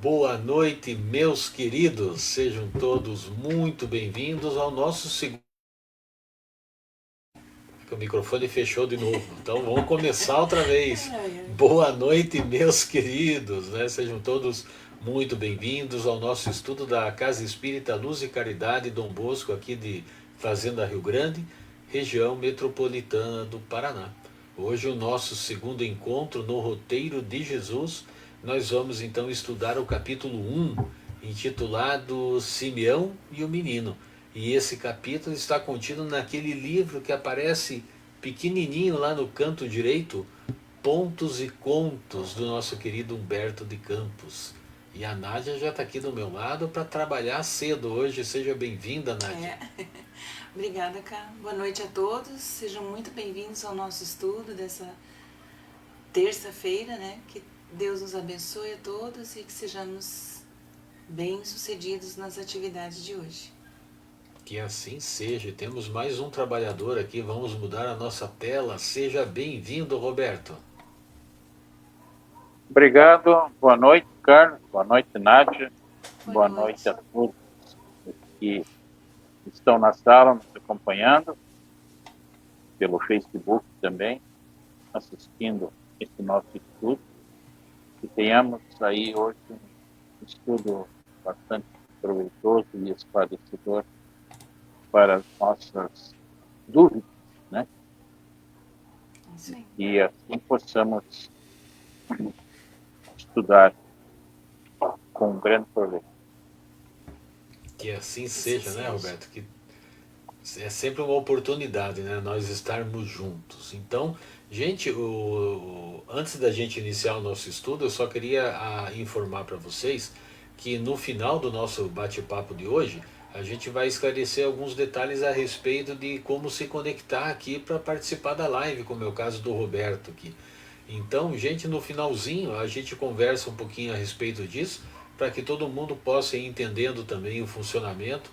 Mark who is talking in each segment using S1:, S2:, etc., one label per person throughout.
S1: Boa noite, meus queridos. Sejam todos muito bem-vindos ao nosso segundo. O microfone fechou de novo, então vamos começar outra vez. Boa noite, meus queridos, né? Sejam todos muito bem-vindos ao nosso estudo da Casa Espírita Luz e Caridade Dom Bosco, aqui de Fazenda Rio Grande, região metropolitana do Paraná. Hoje o nosso segundo encontro no Roteiro de Jesus. Nós vamos então estudar o capítulo 1, intitulado Simeão e o Menino. E esse capítulo está contido naquele livro que aparece pequenininho lá no canto direito, Pontos e Contos, do nosso querido Humberto de Campos. E a Nádia já está aqui do meu lado para trabalhar cedo hoje. Seja bem-vinda, Nádia.
S2: Obrigada, Cá. Boa noite a todos. Sejam muito bem-vindos ao nosso estudo dessa terça-feira, né? Que Deus nos abençoe a todos e que sejamos bem-sucedidos nas atividades de hoje.
S1: Que assim seja. Temos mais um trabalhador aqui. Vamos mudar a nossa tela. Seja bem-vindo, Roberto.
S3: Obrigado. Boa noite, Carlos. Boa noite, Nádia. Boa noite a todos que estão na sala nos acompanhando, pelo Facebook também, assistindo esse nosso estudo. Que tenhamos aí hoje um estudo bastante proveitoso e esclarecedor para as nossas dúvidas, né?
S2: Sim.
S3: E assim possamos estudar com grande proveito.
S1: Que assim seja, né, Roberto? Que é sempre uma oportunidade, né, nós estarmos juntos. Então, gente, antes da gente iniciar o nosso estudo, eu só queria informar para vocês que no final do nosso bate-papo de hoje, a gente vai esclarecer alguns detalhes a respeito de como se conectar aqui para participar da live, como é o caso do Roberto aqui. Então, gente, no finalzinho a gente conversa um pouquinho a respeito disso, para que todo mundo possa ir entendendo também o funcionamento,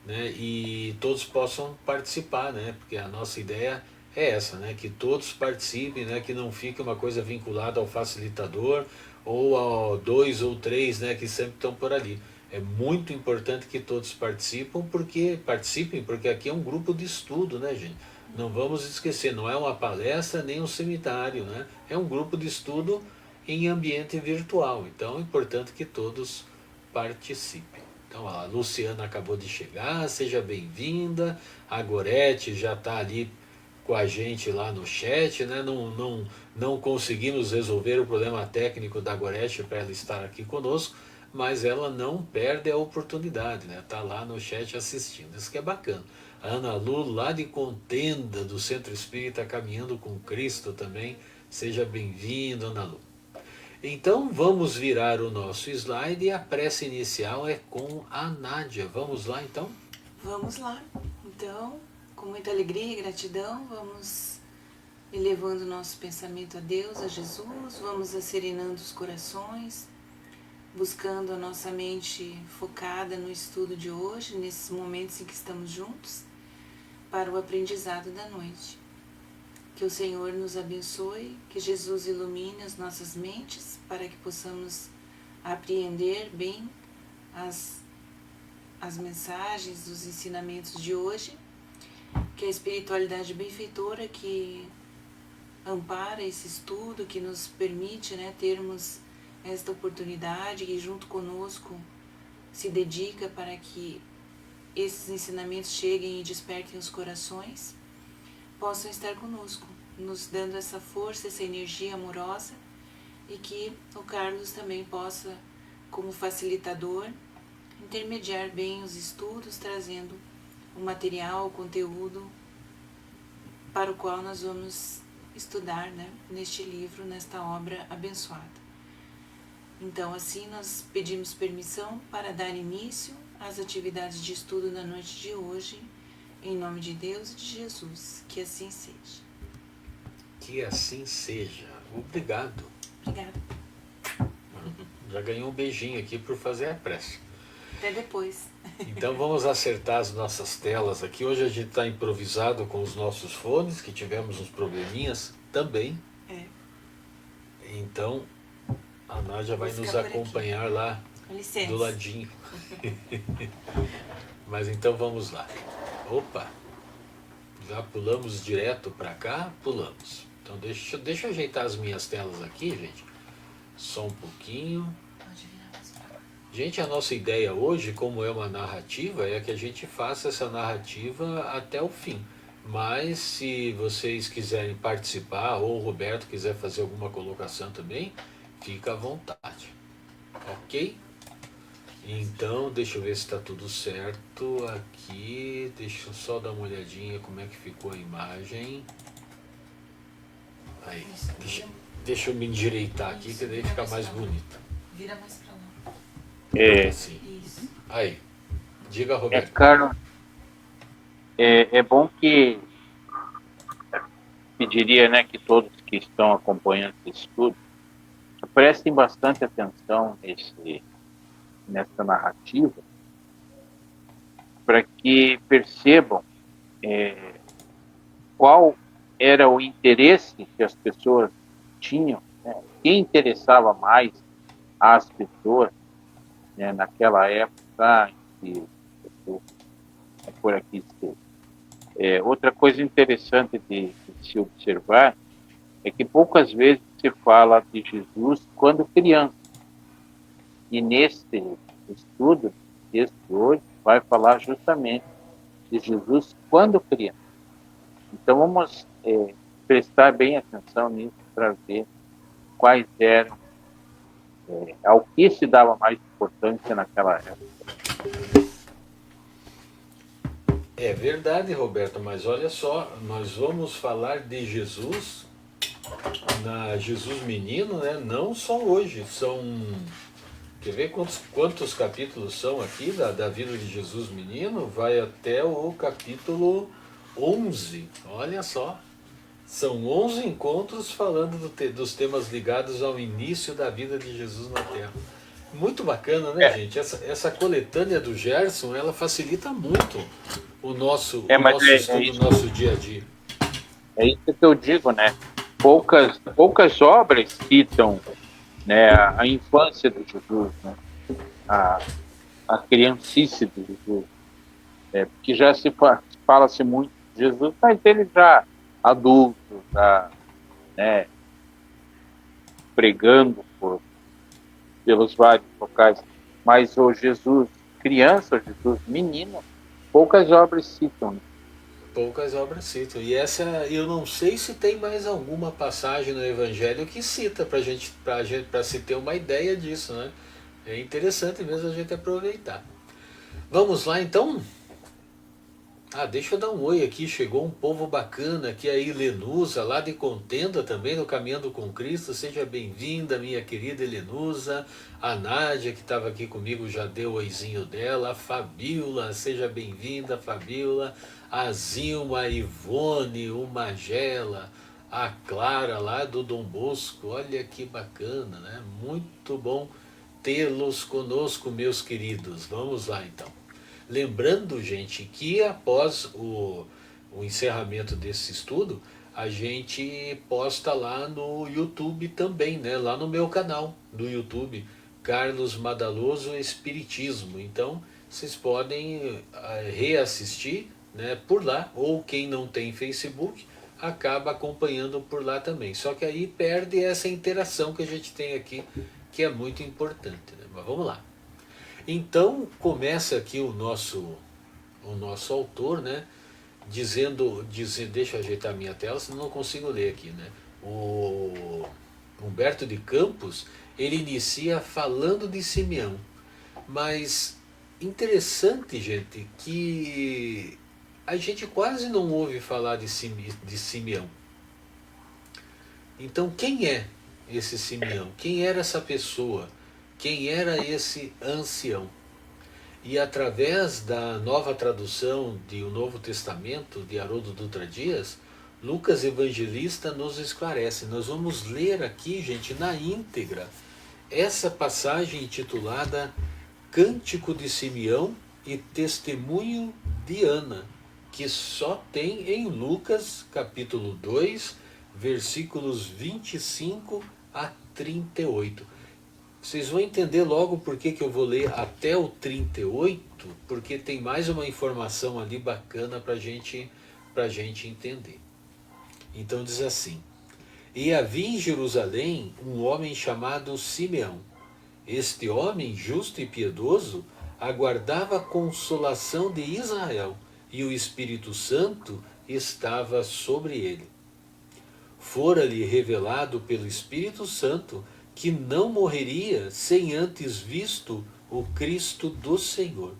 S1: né, e todos possam participar, né, porque a nossa ideia é essa, né, que todos participem, né, que não fique uma coisa vinculada ao facilitador ou a dois ou três, né, que sempre estão por ali. É muito importante que todos participem, porque aqui é um grupo de estudo, né, gente? Não vamos esquecer, não é uma palestra nem um seminário, né? É um grupo de estudo em ambiente virtual. Então é importante que todos participem. Então a Luciana acabou de chegar, seja bem-vinda. A Gorete já está ali com a gente lá no chat, né? Não conseguimos resolver o problema técnico da Gorete para ela estar aqui conosco, mas ela não perde a oportunidade, né? Tá lá no chat assistindo. Isso que é bacana. A Ana Lu, lá de Contenda, do Centro Espírita Caminhando com Cristo também. Seja bem-vindo, Ana Lu. Então vamos virar o nosso slide e a prece inicial é com a Nádia. Vamos lá então?
S2: Vamos lá. Então, com muita alegria e gratidão, vamos elevando nosso pensamento a Deus, a Jesus, vamos serenando os corações, buscando a nossa mente focada no estudo de hoje, nesses momentos em que estamos juntos, para o aprendizado da noite. Que o Senhor nos abençoe, que Jesus ilumine as nossas mentes para que possamos apreender bem as mensagens, os ensinamentos de hoje, que a espiritualidade benfeitora que ampara esse estudo, que nos permite, né, termos esta oportunidade e junto conosco se dedica para que esses ensinamentos cheguem e despertem os corações, possam estar conosco, nos dando essa força, essa energia amorosa, e que o Carlos também possa, como facilitador, intermediar bem os estudos, trazendo o material, o conteúdo para o qual nós vamos estudar, né, neste livro, nesta obra abençoada. Então, assim, nós pedimos permissão para dar início às atividades de estudo da noite de hoje, em nome de Deus e de Jesus. Que assim seja.
S1: Que assim seja. Obrigado.
S2: Obrigada.
S1: Já ganhou um beijinho aqui por fazer a prece.
S2: Até depois.
S1: Então vamos acertar as nossas telas aqui. Hoje a gente está improvisado com os nossos fones, que tivemos uns probleminhas também.
S2: É.
S1: Então a Nádia vai nos acompanhar lá
S2: Com licença.
S1: do ladinho. Mas então vamos lá. Opa, já pulamos direto para cá? Pulamos. Então deixa eu ajeitar as minhas telas aqui, gente. Só um pouquinho.
S2: Pode virar mais pra lá.
S1: Gente, a nossa ideia hoje, como é uma narrativa, é que a gente faça essa narrativa até o fim. Mas se vocês quiserem participar, ou o Roberto quiser fazer alguma colocação também, fica à vontade. Ok? Então, deixa eu ver se está tudo certo aqui. Deixa eu só dar uma olhadinha como é que ficou a imagem. Aí, deixa eu me endireitar aqui, que daí fica mais bonito.
S2: Vira mais pra lá.
S1: Assim.
S2: Isso.
S1: Aí, diga, Roberto.
S3: Carlos, é bom que pediria, né, que todos que estão acompanhando esse estudo prestem bastante atenção nessa narrativa, para que percebam qual era o interesse que as pessoas tinham, né? Quem interessava mais às pessoas, né, naquela época em que por aqui esteve. Outra coisa interessante de se observar é que poucas vezes se fala de Jesus quando criança. E neste estudo, texto de hoje, vai falar justamente de Jesus quando criança. Então vamos prestar bem atenção nisso para ver quais eram, ao que se dava mais importância naquela época.
S1: É verdade, Roberto, mas olha só, nós vamos falar de Jesus, Jesus menino, né? Não só hoje, quer ver quantos capítulos são aqui da vida de Jesus menino? Vai até o capítulo 11, olha só. São 11 encontros falando dos temas ligados ao início da vida de Jesus na Terra. Muito bacana, né, gente? Essa coletânea do Gerson, ela facilita muito o nosso estudo, o nosso dia a dia.
S3: É isso que eu digo, né? Poucas obras citam, né, a infância de Jesus, né? A criancice de Jesus. Porque já fala-se muito de Jesus, mas ele já adulto, já, né, pregando pelos vários locais. Mas o Jesus criança, o Jesus menino, poucas obras citam.
S1: Poucas obras citam. E essa, eu não sei se tem mais alguma passagem no Evangelho que cita para se ter uma ideia disso, né? É interessante mesmo a gente aproveitar. Vamos lá então? Deixa eu dar um oi aqui, chegou um povo bacana aqui, a Helenusa, lá de Contenda também, no Caminhando com Cristo, seja bem-vinda, minha querida Helenusa, a Nádia, que estava aqui comigo, já deu o oizinho dela, a Fabiola, seja bem-vinda, Fabiola, a Zilma, a Ivone, o Magela, a Clara, lá do Dom Bosco, olha que bacana, né? Muito bom tê-los conosco, meus queridos, vamos lá então. Lembrando, gente, que após o encerramento desse estudo, a gente posta lá no YouTube também, né? Lá no meu canal do YouTube, Carlos Madaloso Espiritismo. Então, vocês podem reassistir, né, por lá, ou quem não tem Facebook, acaba acompanhando por lá também. Só que aí perde essa interação que a gente tem aqui, que é muito importante, né? Mas vamos lá. Então começa aqui o nosso autor, né, dizendo, deixa eu ajeitar a minha tela, senão não consigo ler aqui, né? O Humberto de Campos, ele inicia falando de Simeão, mas interessante, gente, que a gente quase não ouve falar de Simeão. Então quem é esse Simeão? Quem era essa pessoa? Quem era esse ancião? E através da nova tradução de O Novo Testamento, de Haroldo Dutra Dias, Lucas Evangelista nos esclarece. Nós vamos ler aqui, gente, na íntegra, essa passagem intitulada Cântico de Simeão e Testemunho de Ana, que só tem em Lucas, capítulo 2, versículos 25 a 38. Vocês vão entender logo por que eu vou ler até o 38, porque tem mais uma informação ali bacana para gente entender. Então diz assim: E havia em Jerusalém um homem chamado Simeão. Este homem, justo e piedoso, aguardava a consolação de Israel, e o Espírito Santo estava sobre ele. Fora-lhe revelado pelo Espírito Santo que não morreria sem antes visto o Cristo do Senhor.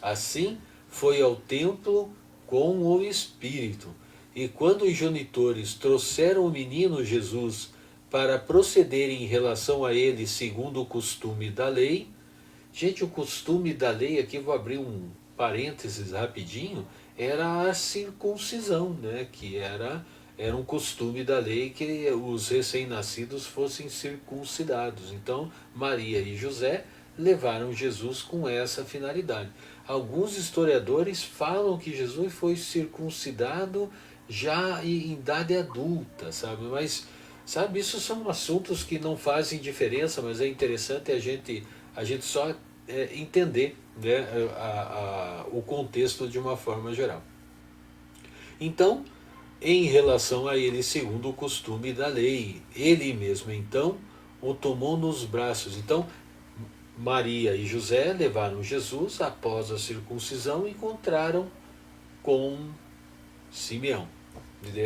S1: Assim, foi ao templo com o Espírito. E quando os jonitores trouxeram o menino Jesus para procederem em relação a ele segundo o costume da lei, gente, o costume da lei, aqui vou abrir um parênteses rapidinho, era a circuncisão, né? Que era um costume da lei que os recém-nascidos fossem circuncidados. Então, Maria e José levaram Jesus com essa finalidade. Alguns historiadores falam que Jesus foi circuncidado já em idade adulta, sabe? Mas, sabe, isso são assuntos que não fazem diferença, mas é interessante a gente só entender, né, o contexto de uma forma geral. Então, em relação a ele, segundo o costume da lei, ele mesmo então o tomou nos braços. Então, Maria e José levaram Jesus após a circuncisão e encontraram com Simeão.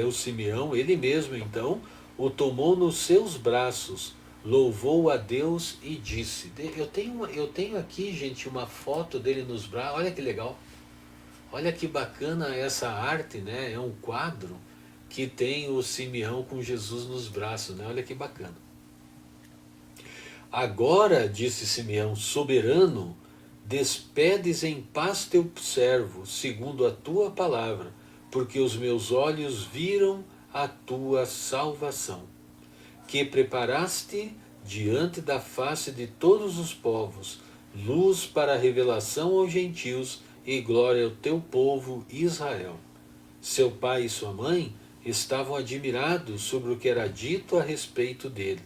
S1: O Simeão, ele mesmo então, o tomou nos seus braços, louvou a Deus e disse. Eu tenho aqui, gente, uma foto dele nos braços. Olha que legal. Olha que bacana essa arte, né? É um quadro que tem o Simeão com Jesus nos braços, né? Olha que bacana. Agora, disse Simeão, soberano, despedes em paz teu servo, segundo a tua palavra, porque os meus olhos viram a tua salvação, que preparaste diante da face de todos os povos, luz para a revelação aos gentios e glória ao teu povo Israel. Seu pai e sua mãe estavam admirados sobre o que era dito a respeito dele.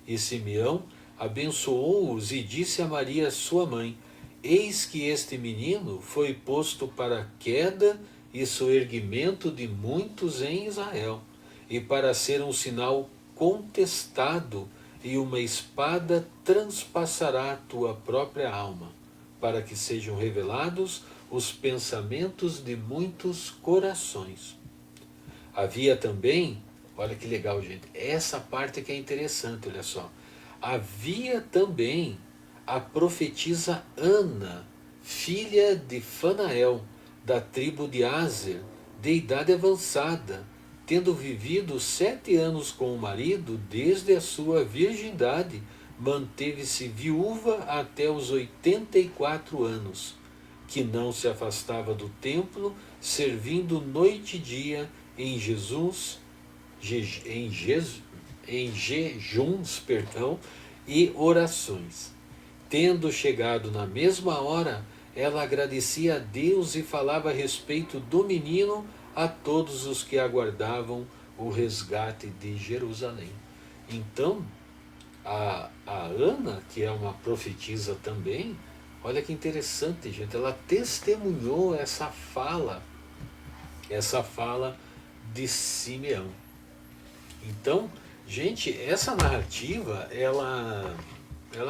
S1: E Simeão abençoou-os e disse a Maria, sua mãe: Eis que este menino foi posto para a queda e soerguimento de muitos em Israel, e para ser um sinal contestado, e uma espada transpassará a tua própria alma, para que sejam revelados os pensamentos de muitos corações. Havia também, olha que legal, gente, essa parte que é interessante, olha só. Havia também a profetisa Ana, filha de Fanael, da tribo de Aser, de idade avançada, tendo vivido 7 anos com o marido, desde a sua virgindade, manteve-se viúva até os 84 anos, que não se afastava do templo, servindo noite e dia em jejuns, e orações. Tendo chegado na mesma hora, ela agradecia a Deus e falava a respeito do menino a todos os que aguardavam o resgate de Jerusalém. Então, a Ana, que é uma profetisa também, olha que interessante, gente, ela testemunhou essa fala de Simeão. Então, gente, essa narrativa, ela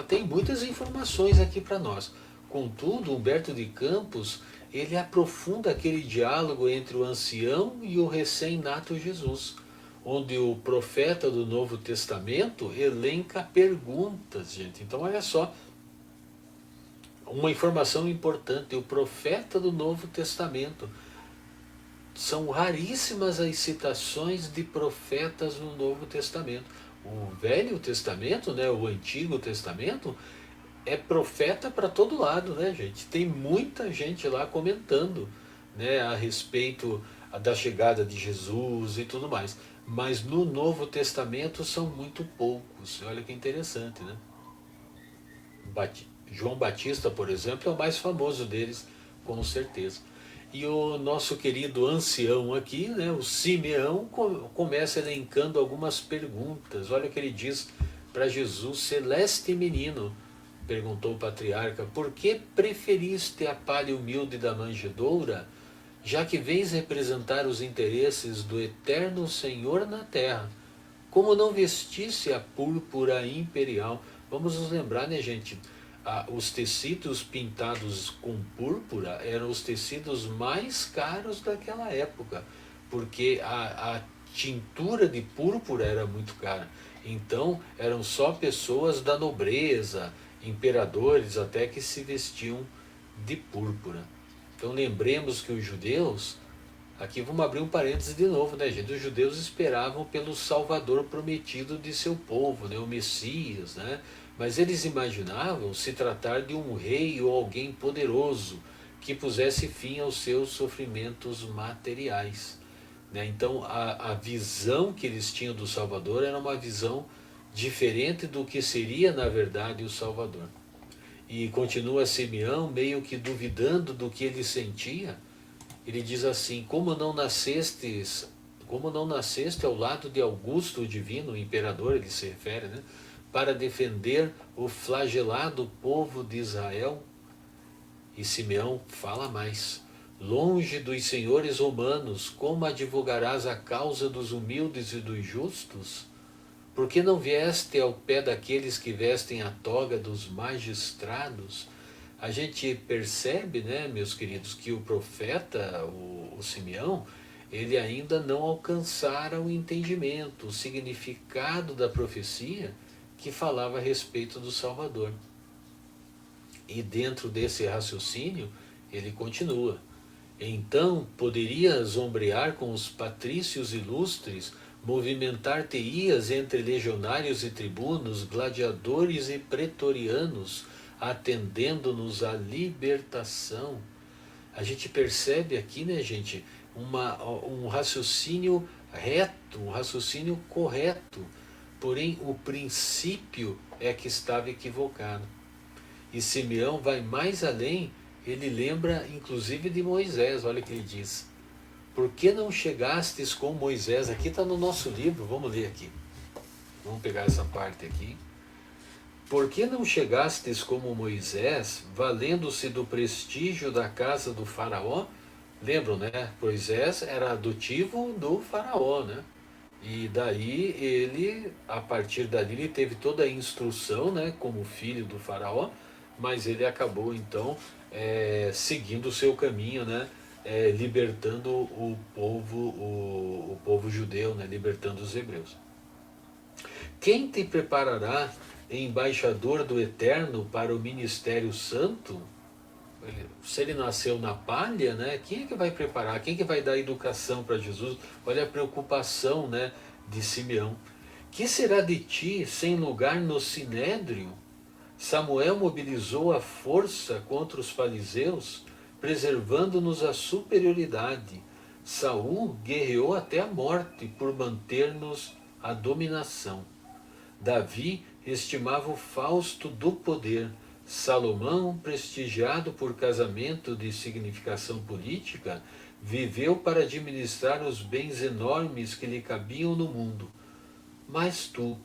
S1: tem muitas informações aqui para nós. Contudo, Humberto de Campos, ele aprofunda aquele diálogo entre o ancião e o recém-nato Jesus, onde o profeta do Novo Testamento elenca perguntas, gente. Então, olha só, uma informação importante: o profeta do Novo Testamento. São raríssimas as citações de profetas no Novo Testamento. O Velho Testamento, né, o Antigo Testamento, é profeta para todo lado, né, gente? Tem muita gente lá comentando, né, a respeito da chegada de Jesus e tudo mais. Mas no Novo Testamento são muito poucos. Olha que interessante, né? João Batista, por exemplo, é o mais famoso deles, com certeza. E o nosso querido ancião aqui, né, o Simeão, começa elencando algumas perguntas. Olha o que ele diz para Jesus celeste menino? Perguntou o patriarca. Por que preferiste a palha humilde da manjedoura, já que vens representar os interesses do eterno Senhor na terra? Como não vestisse a púrpura imperial? Vamos nos lembrar, né, gente? Os tecidos pintados com púrpura eram os tecidos mais caros daquela época, porque a tintura de púrpura era muito cara. Então eram só pessoas da nobreza, imperadores até, que se vestiam de púrpura. Então lembremos que os judeus, aqui vamos abrir um parênteses de novo, né, gente? Os judeus esperavam pelo Salvador prometido de seu povo, né, o Messias, né? Mas eles imaginavam se tratar de um rei ou alguém poderoso que pusesse fim aos seus sofrimentos materiais, né? Então a visão que eles tinham do Salvador era uma visão diferente do que seria na verdade o Salvador. E continua Simeão meio que duvidando do que ele sentia. Ele diz assim: como não nasceste ao lado de Augusto o divino, o imperador, ele se refere, né, para defender o flagelado povo de Israel? E Simeão fala mais: longe dos senhores romanos, como advogarás a causa dos humildes e dos justos? Por que não vieste ao pé daqueles que vestem a toga dos magistrados? A gente percebe, né, meus queridos, que o profeta, o Simeão, ele ainda não alcançara o entendimento, o significado da profecia que falava a respeito do Salvador. E dentro desse raciocínio, ele continua: então poderias ombrear com os patrícios ilustres, movimentar-te-ias entre legionários e tribunos, gladiadores e pretorianos, atendendo-nos à libertação. A gente percebe aqui, né, gente, um raciocínio reto, um raciocínio correto, porém o princípio é que estava equivocado. E Simeão vai mais além, ele lembra inclusive de Moisés. Olha o que ele diz: por que não chegastes com Moisés? Aqui está no nosso livro, vamos ler aqui. Vamos pegar essa parte aqui. Por que não chegastes como Moisés, valendo-se do prestígio da casa do faraó? Lembram, né? Moisés era adotivo do faraó, né? E daí ele, a partir dali, ele teve toda a instrução, né, como filho do faraó, mas ele acabou então seguindo o seu caminho, né, libertando o povo judeu, né, libertando os hebreus. Quem te preparará embaixador do Eterno para o ministério santo? Se ele nasceu na palha, né, quem é que vai preparar? Quem é que vai dar educação para Jesus? Olha a preocupação, né, de Simeão. Que será de ti sem lugar no sinédrio? Samuel mobilizou a força contra os fariseus, preservando-nos a superioridade. Saul guerreou até a morte por manter-nos a dominação. Davi estimava o Fausto do poder. Salomão, prestigiado por casamento de significação política, viveu para administrar os bens enormes que lhe cabiam no mundo. Mas tu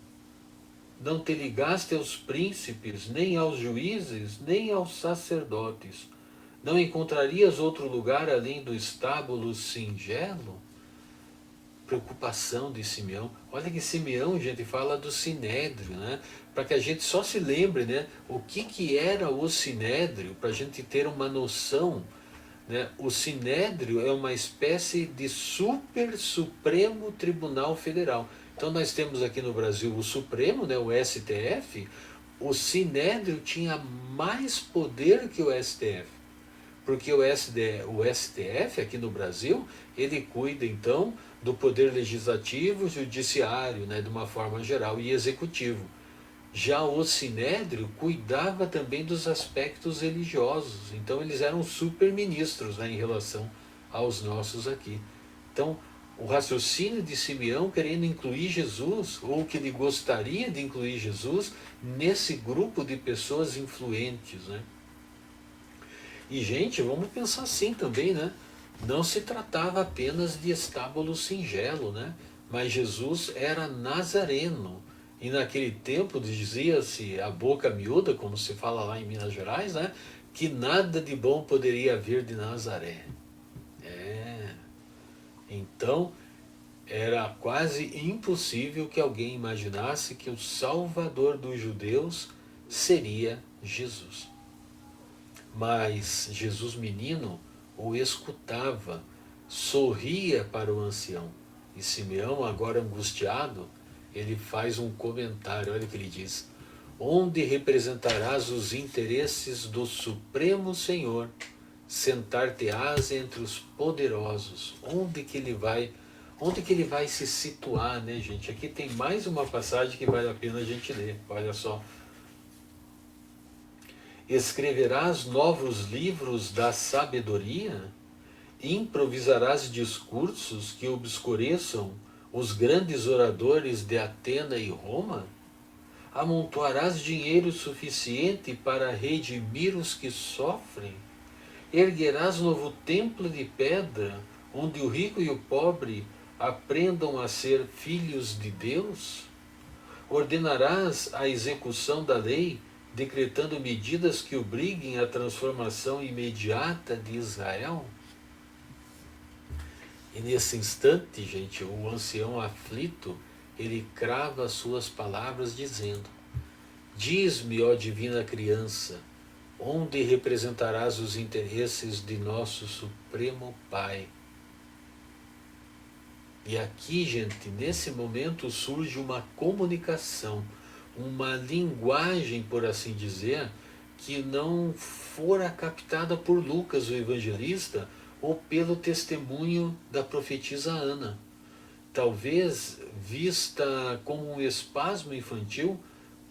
S1: não te ligaste aos príncipes, nem aos juízes, nem aos sacerdotes. Não encontrarias outro lugar além do estábulo singelo? Preocupação de Simeão. Olha que Simeão, gente, fala do sinédrio, né? Para que a gente só se lembre, né, o que era o sinédrio, para a gente ter uma noção, né? O sinédrio é uma espécie de supremo tribunal federal. Então nós temos aqui no Brasil o Supremo, né, o STF. O sinédrio tinha mais poder que o STF, porque o STF aqui no Brasil, ele cuida então do poder legislativo, judiciário, né, de uma forma geral, e executivo. Já o sinédrio cuidava também dos aspectos religiosos, então eles eram superministros, né, em relação aos nossos aqui. Então o raciocínio de Simeão querendo incluir Jesus, ou que ele gostaria de incluir Jesus nesse grupo de pessoas influentes, né? E, gente, vamos pensar assim também, né? Não se tratava apenas de estábulo singelo, né? Mas Jesus era nazareno, E naquele tempo dizia-se a boca miúda, como se fala lá em Minas Gerais, né, que nada de bom poderia vir de Nazaré. Então, era quase impossível que alguém imaginasse que o Salvador dos judeus seria Jesus. Mas Jesus menino o escutava, sorria para o ancião. E Simeão, agora angustiado, ele faz um comentário, olha o que ele diz: onde representarás os interesses do Supremo Senhor, sentar-te-ás entre os poderosos. Onde que ele vai se situar, né, gente? Aqui tem mais uma passagem que vale a pena a gente ler, olha só. Escreverás novos livros da sabedoria? Improvisarás discursos que obscureçam os grandes oradores de Atena e Roma? Amontoarás dinheiro suficiente para redimir os que sofrem? Erguerás novo templo de pedra, onde o rico e o pobre aprendam a ser filhos de Deus? Ordenarás a execução da lei, decretando medidas que obriguem à transformação imediata de Israel? E nesse instante, gente, o ancião aflito, ele crava as suas palavras dizendo: diz-me, ó divina criança, onde representarás os interesses de nosso Supremo Pai? E aqui, gente, nesse momento surge uma comunicação, uma linguagem, por assim dizer, que não fora captada por Lucas, o evangelista, ou pelo testemunho da profetisa Ana. Talvez vista como um espasmo infantil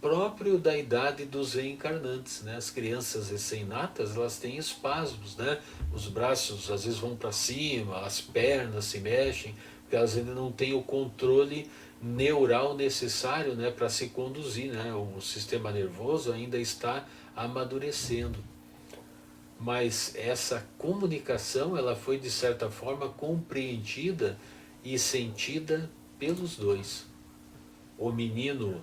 S1: próprio da idade dos reencarnantes, né? As crianças recém-natas, elas têm espasmos, né? Os braços às vezes vão para cima, as pernas se mexem, porque elas ainda não têm o controle neural necessário, né, para se conduzir, né? O sistema nervoso ainda está amadurecendo. Mas essa comunicação, ela foi de certa forma compreendida e sentida pelos dois. O menino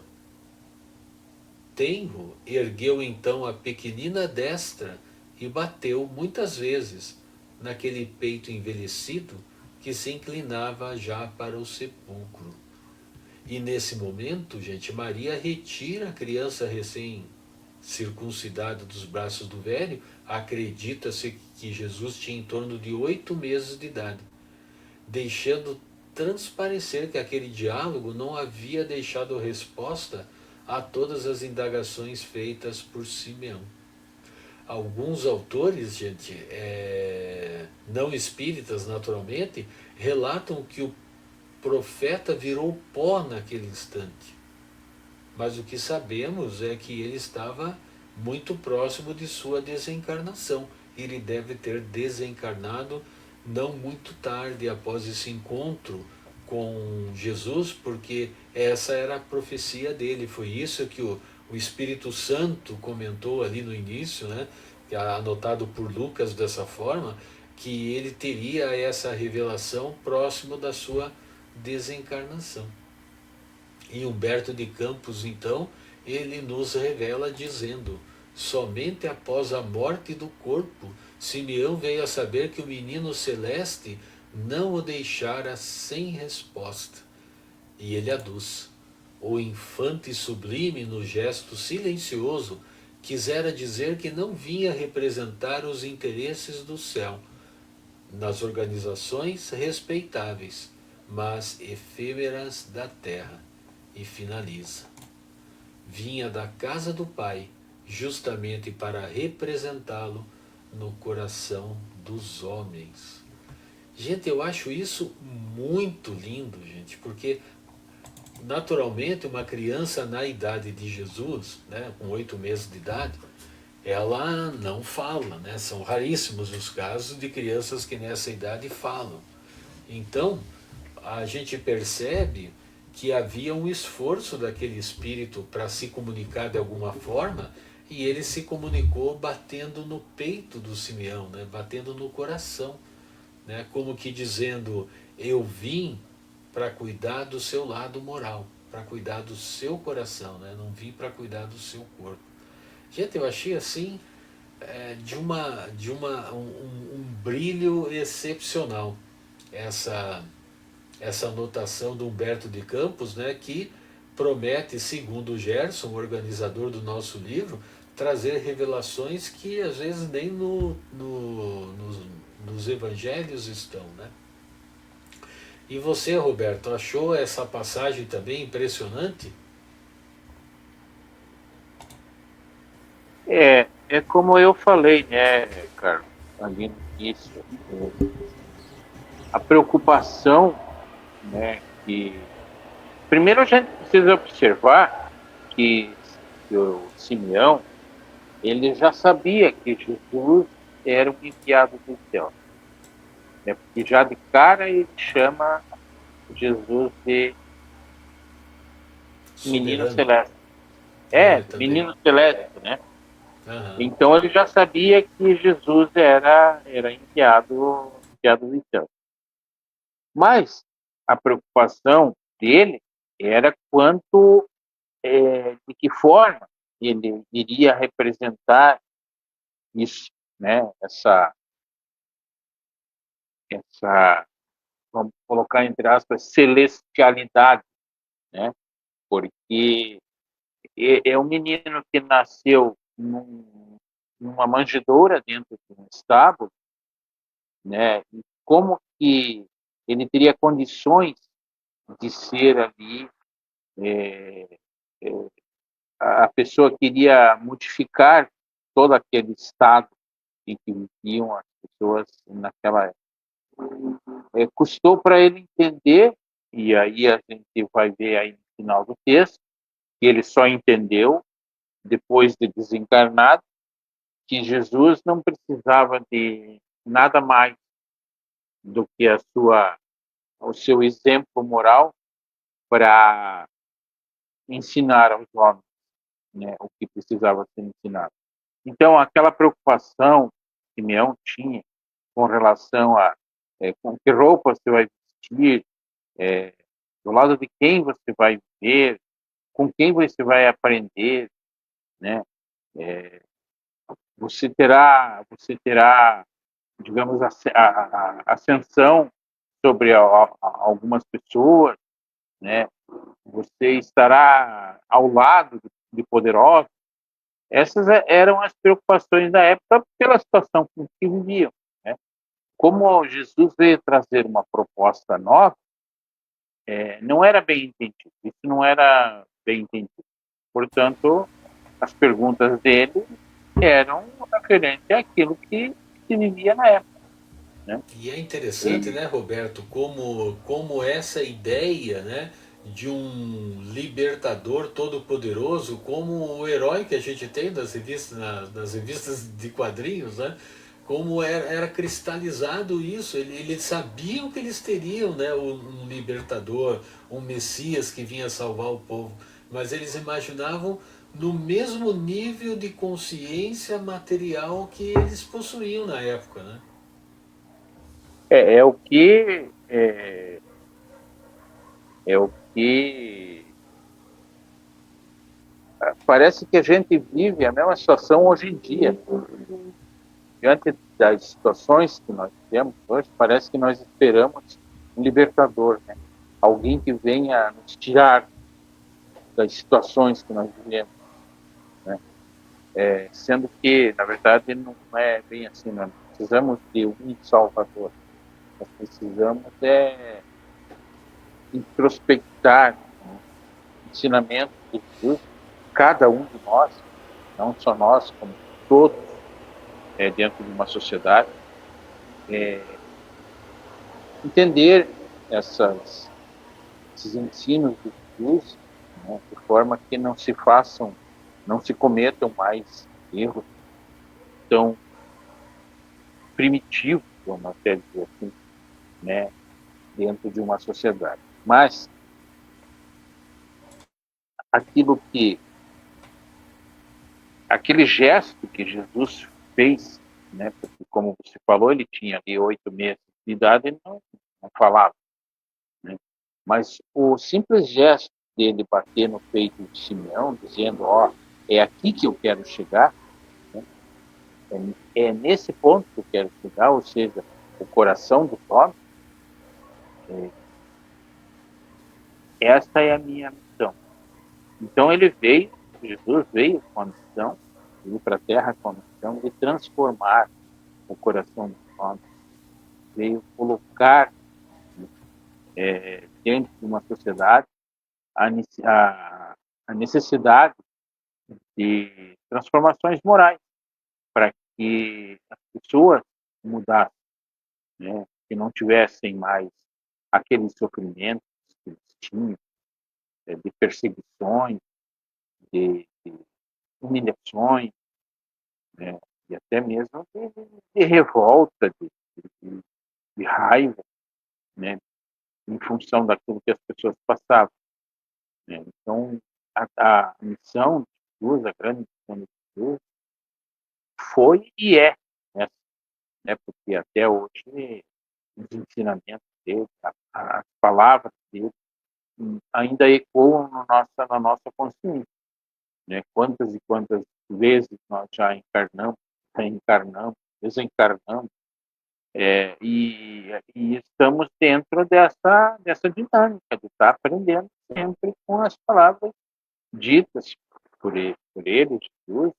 S1: tenro ergueu então a pequenina destra e bateu muitas vezes naquele peito envelhecido que se inclinava já para o sepulcro. E nesse momento, gente, Maria retira a criança recém-circuncidada dos braços do velho. Acredita-se que Jesus tinha em torno de 8 meses de idade, deixando transparecer que aquele diálogo não havia deixado resposta a todas as indagações feitas por Simeão. Alguns autores, gente, não espíritas naturalmente, relatam que o profeta virou pó naquele instante. Mas o que sabemos é que ele estava muito próximo de sua desencarnação. Ele deve ter desencarnado não muito tarde após esse encontro com Jesus, porque essa era a profecia dele. Foi isso que o Espírito Santo comentou ali no início, né? Anotado por Lucas dessa forma, que ele teria essa revelação próximo da sua desencarnação. E Humberto de Campos, então, ele nos revela dizendo: somente após a morte do corpo, Simeão veio a saber que o menino celeste não o deixara sem resposta. E ele aduz: o infante sublime, no gesto silencioso, quisera dizer que não vinha representar os interesses do céu, nas organizações respeitáveis, mas efêmeras da terra. E finaliza: vinha da casa do Pai, justamente para representá-lo no coração dos homens. Gente, eu acho isso muito lindo, gente, porque naturalmente uma criança na idade de Jesus, né, com 8 meses de idade, ela não fala, né? São raríssimos os casos de crianças que nessa idade falam. Então, a gente percebe que havia um esforço daquele espírito para se comunicar de alguma forma, e ele se comunicou batendo no peito do Simeão, né? Batendo no coração, né? Como que dizendo: eu vim para cuidar do seu lado moral. para cuidar do seu coração, né? Não vim para cuidar do seu corpo. Gente, eu achei assim um brilho excepcional essa anotação do Humberto de Campos, né, que promete, segundo o Gerson, o organizador do nosso livro, trazer revelações que às vezes nem nos evangelhos estão. Né? E você, Roberto, achou essa passagem também impressionante?
S3: É como eu falei, né, Carlos, ali no início, a preocupação, né, que primeiro a gente precisa observar que o Simeão, ele já sabia que Jesus era um enviado do céu, né, porque já de cara ele chama Jesus de menino
S1: Soberano.
S3: celeste.
S1: Também.
S3: Menino celeste, né?
S1: Aham.
S3: Então ele já sabia que Jesus era enviado do céu. Mas a preocupação dele era quanto de que forma ele iria representar isso, né? Essa, vamos colocar entre aspas, celestialidade, né? Porque é um menino que nasceu numa manjedoura dentro de um estábulo, né? E como que ele teria condições de ser ali é, é, a pessoa queria modificar todo aquele estado em que viviam as pessoas naquela época. Custou para ele entender, e aí a gente vai ver aí no final do texto, que ele só entendeu depois de desencarnado que Jesus não precisava de nada mais do que o seu exemplo moral para ensinar aos homens, né, o que precisava ser ensinado. Então, aquela preocupação que Simeão tinha com relação a com que roupa você vai vestir, é, do lado de quem você vai viver, com quem você vai aprender, né? É, você terá, digamos, a ascensão sobre algumas pessoas, né? Você estará ao lado de poderosos. Essas eram as preocupações da época pela situação que viviam, né? Como Jesus veio trazer uma proposta nova, não era bem entendido. Isso não era bem entendido. Portanto, as perguntas dele eram referentes àquilo que se vivia na época, né?
S1: E é interessante,
S3: E,
S1: né, Roberto, como essa ideia, né, de um libertador todo-poderoso, como o herói que a gente tem nas revistas de quadrinhos, né, como era cristalizado isso. Eles sabiam que eles teriam, né, um libertador, um Messias que vinha salvar o povo, mas eles imaginavam no mesmo nível de consciência material que eles possuíam na época, né?
S3: é o que é o que parece que a gente vive a mesma situação hoje em dia. Diante das situações que nós temos hoje, parece que nós esperamos um libertador, né? Alguém que venha nos tirar das situações que nós vivemos, né? Sendo que, na verdade, não é bem assim. Nós precisamos de um Salvador. Nós precisamos introspectar, né, ensinamentos de Jesus, cada um de nós, não só nós, como todos dentro de uma sociedade, entender esses ensinos de Jesus, né, de forma que não se cometam mais erros tão primitivos, vamos até dizer assim, né, dentro de uma sociedade. Mas aquilo que aquele gesto que Jesus fez, né, porque como você falou, ele tinha ali 8 meses de idade e não falava, né? Mas o simples gesto dele bater no peito de Simeão, dizendo, ó, é aqui que eu quero chegar, né? É nesse ponto que eu quero chegar, ou seja, o coração do homem, essa é a minha missão. Então Jesus veio com a missão, veio para a terra com a missão de transformar o coração do homem, veio colocar dentro de uma sociedade a necessidade de transformações morais para que as pessoas mudassem, né? Que não tivessem mais aqueles sofrimentos que eles tinham, de perseguições, de humilhações, né? E até mesmo de revolta, de raiva, né? Em função daquilo que as pessoas passavam, né? Então, a missão de Jesus, a grande missão de Jesus, foi e é, né? Porque até hoje os ensinamentos dele, as palavras dele, ainda ecoam na nossa consciência, né? Quantas e quantas vezes nós já encarnamos, reencarnamos, desencarnamos, e estamos dentro dessa dinâmica de estar aprendendo sempre com as palavras ditas por ele, Jesus,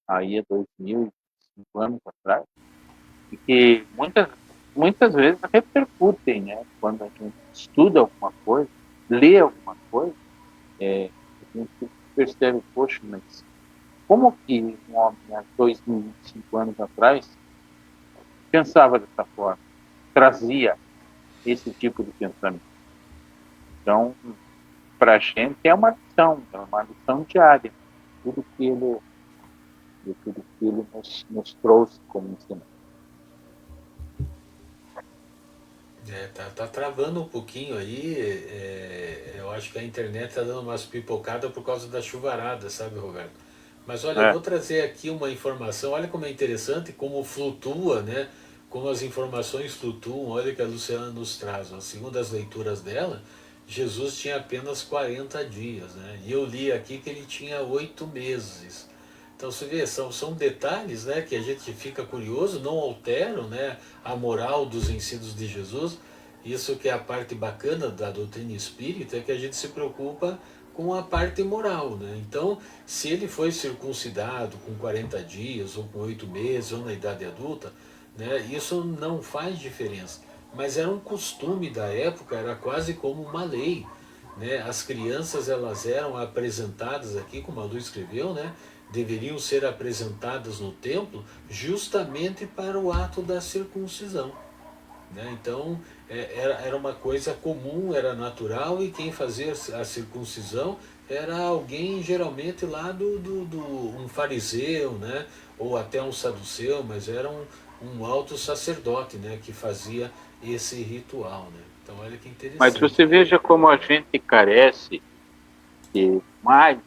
S3: aí há 2005 anos atrás, e que muitas vezes repercutem, né? Quando a gente estuda alguma coisa, lê alguma coisa, a gente percebe, poxa, mas como que um homem há 2005 anos atrás pensava dessa forma, trazia esse tipo de pensamento? Então, para a gente é uma lição diária, tudo que ele nos trouxe como ensinamento.
S1: Tá travando um pouquinho aí. Eu acho que a internet tá dando umas pipocadas por causa da chuvarada, sabe, Roberto? Mas olha, eu vou trazer aqui uma informação. Olha como é interessante, como flutua, né? Como as informações flutuam. Olha que a Luciana nos traz. Ó. Segundo as leituras dela, Jesus tinha apenas 40 dias, né? E eu li aqui que ele tinha 8 meses. Então você vê, são detalhes, né, que a gente fica curioso, não alteram, né, a moral dos ensinos de Jesus. Isso que é a parte bacana da doutrina espírita, é que a gente se preocupa com a parte moral. Né? Então, se ele foi circuncidado com 40 dias, ou com 8 meses, ou na idade adulta, né, isso não faz diferença. Mas era um costume da época, era quase como uma lei. Né? As crianças elas eram apresentadas aqui, como a Lu escreveu, né? Deveriam ser apresentadas no templo justamente para o ato da circuncisão. Né? Então era uma coisa comum, era natural, e quem fazia a circuncisão era alguém geralmente lá um fariseu, né? Ou até um saduceu, mas era um alto sacerdote, né? Que fazia esse ritual. Né? Então olha que
S3: Mas
S1: interessante.
S3: você veja como a gente carece de mais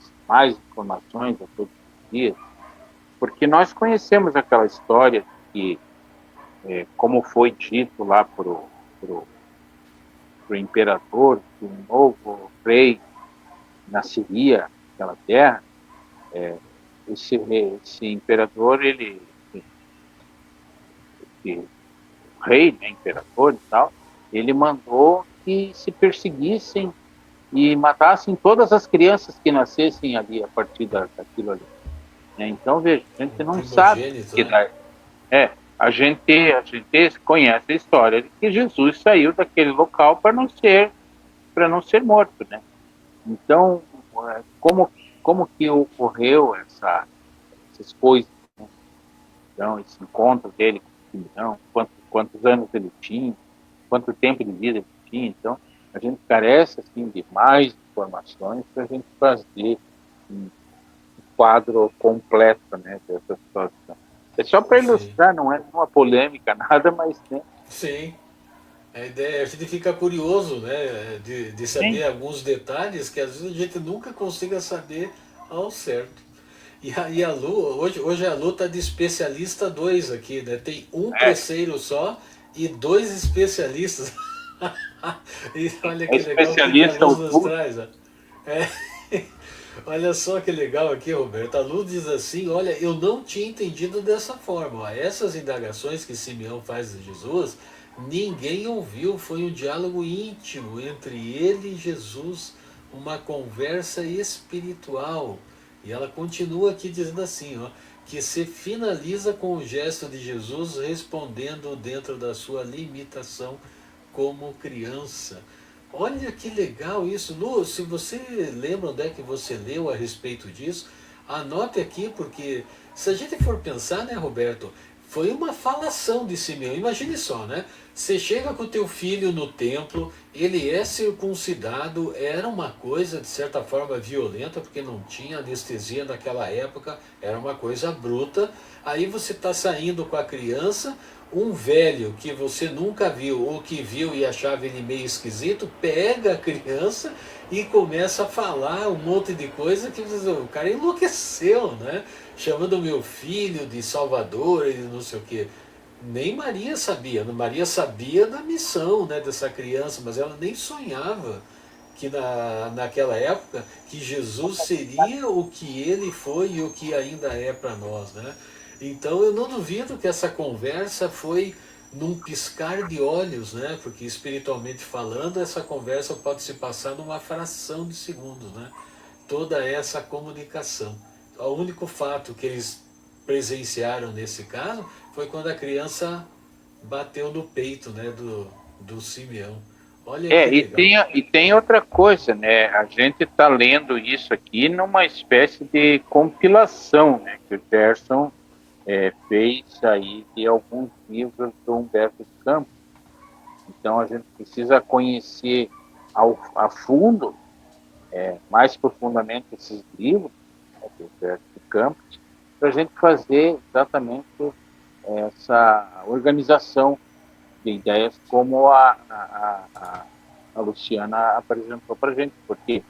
S3: informações a todos os dias, porque nós conhecemos aquela história que, como foi dito lá pro imperador, que um novo rei nasceria naquela terra, esse imperador, esse rei, né, imperador e tal, ele mandou que se perseguissem e matassem todas as crianças que nascessem ali a partir daquilo ali. Então, veja, a gente não sabe que
S1: Né?
S3: a gente conhece a história de que Jesus saiu daquele local para não ser morto, né? Então, como que ocorreu essas coisas, né? Então, esse encontro dele com o Simeão, quantos anos ele tinha, quanto tempo de vida ele tinha. Então, a gente carece assim, de mais informações para a gente fazer um quadro completo, né, dessa situação. É só para ilustrar, não é uma polêmica, nada, mas... Né?
S1: Sim. A ideia, a gente fica curioso, né, de saber
S3: Sim.
S1: alguns detalhes que às vezes a gente nunca consiga saber ao certo. E a Lu, hoje a Lu está de especialista 2 aqui, né? Tem um presseiro só e 2 especialistas. E olha
S3: É
S1: que legal o que a
S3: especialista
S1: Luz nos
S3: oculto.
S1: traz. Ó. É, olha só que legal aqui, Roberto. A Lu diz assim: olha, eu não tinha entendido dessa forma. Ó. Essas indagações que Simeão faz de Jesus, ninguém ouviu. Foi um diálogo íntimo entre ele e Jesus, uma conversa espiritual. E ela continua aqui dizendo assim: ó, que se finaliza com o gesto de Jesus respondendo dentro da sua limitação como criança. Olha que legal isso. Lu, se você lembra onde é que você leu a respeito disso, anote aqui, porque se a gente for pensar, né, Roberto, foi uma falação de Simeão. Imagine só, né? Você chega com o teu filho no templo, ele é circuncidado, era uma coisa de certa forma violenta, porque não tinha anestesia naquela época, era uma coisa bruta. Aí você está saindo com a criança, um velho que você nunca viu ou que viu e achava ele meio esquisito, pega a criança e começa a falar um monte de coisa que o cara enlouqueceu, né? Chamando meu filho de Salvador e não sei o que. Nem Maria sabia, Maria sabia da missão, né, dessa criança, mas ela nem sonhava que naquela época que Jesus seria o que ele foi e o que ainda é para nós, né? Então eu não duvido que essa conversa foi num piscar de olhos, né? Porque espiritualmente falando, essa conversa pode se passar numa fração de segundos, né? Toda essa comunicação. O único fato que eles presenciaram nesse caso foi quando a criança bateu no peito, né, do Simeão. Olha que legal.
S3: E tem outra coisa, né? A gente está lendo isso aqui numa espécie de compilação, né? Que o Gerson fez aí de alguns livros do Humberto de Campos. Então a gente precisa conhecer a fundo, mais profundamente esses livros, né, do Humberto de Campos, para a gente fazer exatamente essa organização de ideias como a Luciana apresentou para a gente, porque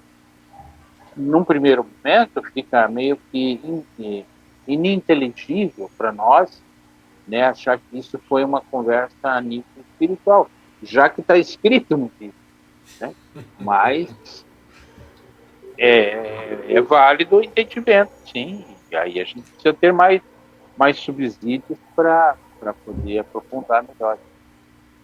S3: num primeiro momento fica meio que ininteligível para nós, né, achar que isso foi uma conversa a nível espiritual, já que está escrito no livro, né? Mas é válido o entendimento, sim, e aí a gente precisa ter mais subsídios para poder aprofundar melhor.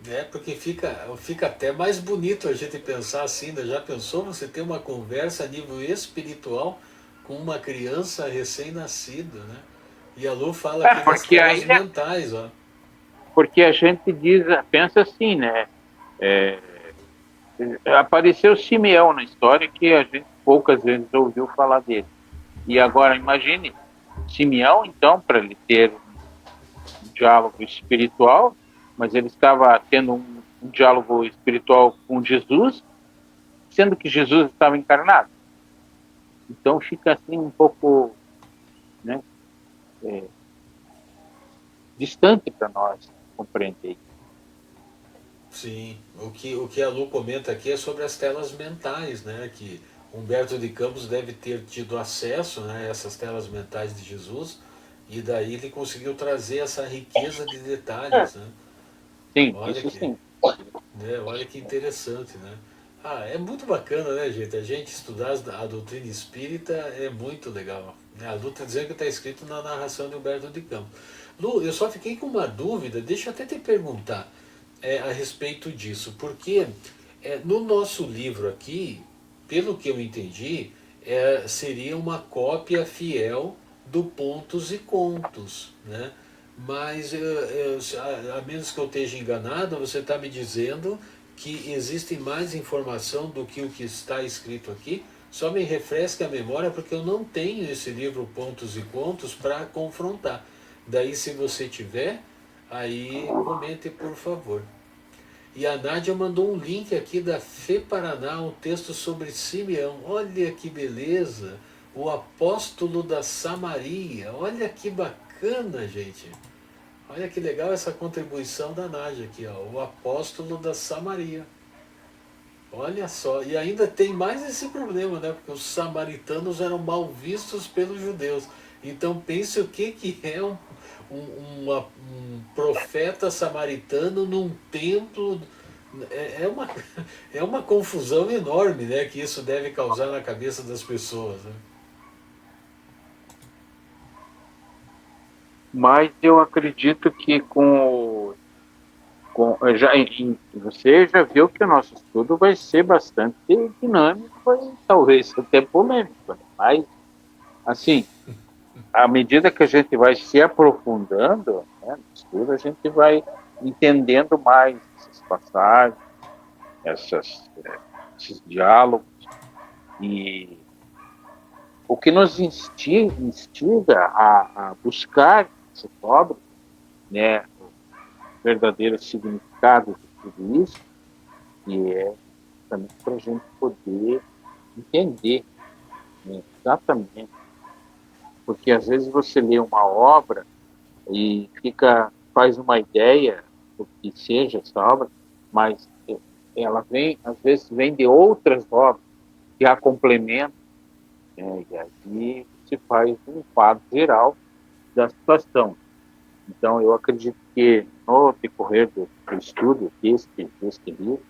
S1: É, porque fica até mais bonito a gente pensar assim, né? Já pensou você ter uma conversa a nível espiritual com uma criança recém-nascida, né? E a Lu fala aqui das
S3: Porque
S1: telas
S3: aí
S1: mentais, ó.
S3: porque a gente pensa assim, né? Apareceu Simeão na história que a gente poucas vezes ouviu falar dele. E agora imagine Simeão, então, para ele ter um diálogo espiritual, mas ele estava tendo um diálogo espiritual com Jesus, sendo que Jesus estava encarnado. Então fica assim um pouco, né, distante para nós compreender.
S1: Sim, o que a Lu comenta aqui é sobre as telas mentais, né? Que Humberto de Campos deve ter tido acesso, né, a essas telas mentais de Jesus, e daí ele conseguiu trazer essa riqueza de detalhes, né?
S3: Sim,
S1: Olha
S3: isso
S1: que,
S3: sim.
S1: olha que interessante, né? Ah, é muito bacana, né, gente? A gente estudar a doutrina espírita é muito legal. Né? A Lu está dizendo que está escrito na narração de Humberto de Campos. Lu, eu só fiquei com uma dúvida, deixa eu até te perguntar a respeito disso, porque no nosso livro aqui, pelo que eu entendi, seria uma cópia fiel do Pontos e Contos, né? Mas, a menos que eu esteja enganado, você está me dizendo que existe mais informação do que o que está escrito aqui. Só me refresque a memória, porque eu não tenho esse livro Pontos e Contos para confrontar. Daí, se você tiver, aí comente, por favor. E a Nádia mandou um link aqui da Fê Paraná, um texto sobre Simeão. Olha que beleza! O apóstolo da Samaria. Olha que bacana, gente. Olha que legal essa contribuição da Nádia aqui, ó. O apóstolo da Samaria. Olha só, e ainda tem mais esse problema, né? Porque os samaritanos eram mal vistos pelos judeus. Então pense o que é um profeta samaritano num templo, é uma, é uma confusão enorme, né, que isso deve causar na cabeça das pessoas, né?
S3: Mas eu acredito que você já viu que o nosso estudo vai ser bastante dinâmico e talvez até polêmico, né? Mas, assim, à medida que a gente vai se aprofundando, né, no estudo, a gente vai entendendo mais essas passagens, esses diálogos, e o que nos instiga a buscar essa obra, né, o verdadeiro significado de tudo isso, e é também para a gente poder entender, né, exatamente, porque às vezes você lê uma obra e faz uma ideia do que seja essa obra, mas ela às vezes vem de outras obras que a complementam, né, e aí se faz um quadro geral da situação. Então, eu acredito que no decorrer do estudo deste livro,